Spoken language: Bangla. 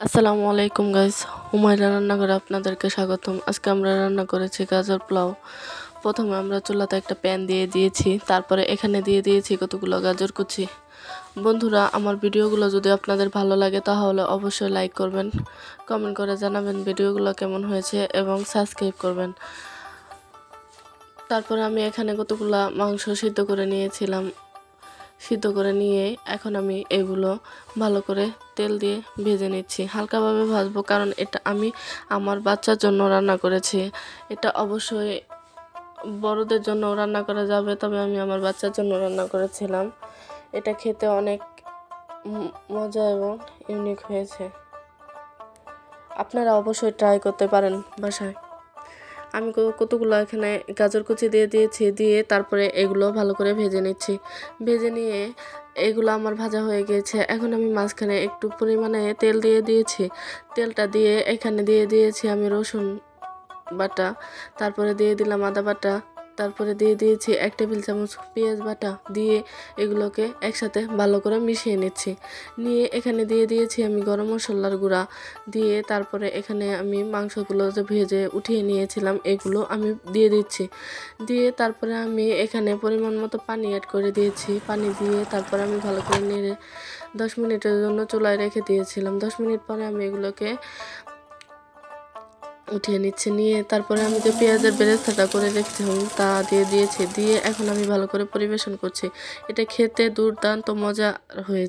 আসসালামু আলাইকুম গাইস, হুমায়রা রান্নাঘরে আপনাদেরকে স্বাগতম। আজকে আমরা রান্না করেছি গাজর পোলাও। প্রথমে আমরা চুলাতে একটা প্যান দিয়ে দিয়েছি, তারপরে এখানে দিয়ে দিয়েছি কতগুলো গাজর কুচি। বন্ধুরা, আমার ভিডিওগুলো যদি আপনাদের ভালো লাগে তাহলে অবশ্যই লাইক করবেন, কমেন্ট করে জানাবেন ভিডিওগুলো কেমন হয়েছে এবং সাবস্ক্রাইব করবেন। তারপরে আমি এখানে কতগুলো মাংস সিদ্ধ করে নিয়েছিলাম। সিদ্ধ করে নিয়ে এখন আমি এগুলো ভালো করে তেল দিয়ে ভেজে নিচ্ছি। হালকাভাবে ভাজবো, কারণ এটা আমি আমার বাচ্চার জন্য রান্না করেছি। এটা অবশ্যই বড়দের জন্য রান্না করা যাবে, তবে আমি আমার বাচ্চার জন্য রান্না করেছিলাম। এটা খেতে অনেক মজা এবং ইউনিক হয়েছে। আপনারা অবশ্যই ট্রাই করতে পারেন বাসায়। আমি কতগুলো এখানে গাজর কুচি দিয়ে দিয়েছি, দিয়ে তারপরে এগুলো ভালো করে ভেজে নিচ্ছি। ভেজে নিয়ে এগুলো আমার ভাজা হয়ে গিয়েছে। এখন আমি মাঝখানে একটু পরিমাণে তেল দিয়ে দিয়েছি। তেলটা দিয়ে এখানে দিয়ে দিয়েছি আমি রসুন বাটা, তারপরে দিয়ে দিলাম আদা বাটা, তারপরে দিয়ে দিয়েছি 1 টেবিল চামচ পেঁয়াজ বাটা। দিয়ে এগুলোকে একসাথে ভালো করে মিশিয়ে নিচ্ছি। নিয়ে এখানে দিয়ে দিয়েছি আমি গরম মশলার গুঁড়া। দিয়ে তারপরে এখানে আমি মাংসগুলো যে ভেজে উঠিয়ে নিয়েছিলাম এগুলো আমি দিয়ে দিচ্ছি। দিয়ে তারপরে আমি এখানে পরিমাণ মতো পানি অ্যাড করে দিয়েছি। পানি দিয়ে তারপরে আমি ভালো করে নেড়ে 10 মিনিটের জন্য চুলায় রেখে দিয়েছিলাম। 10 মিনিট পরে আমি এগুলোকে উঠিয়ে নিচ্ছে। নিয়ে তারপরে আমি যে পেঁয়াজের বেরেস্তাটা করে রেখেছিলাম তা দিয়ে দিয়েছি। দিয়ে এখন আমি ভালো করে পরিবেশন করছি। এটা খেতে দুর্দান্ত মজা হয়েছে।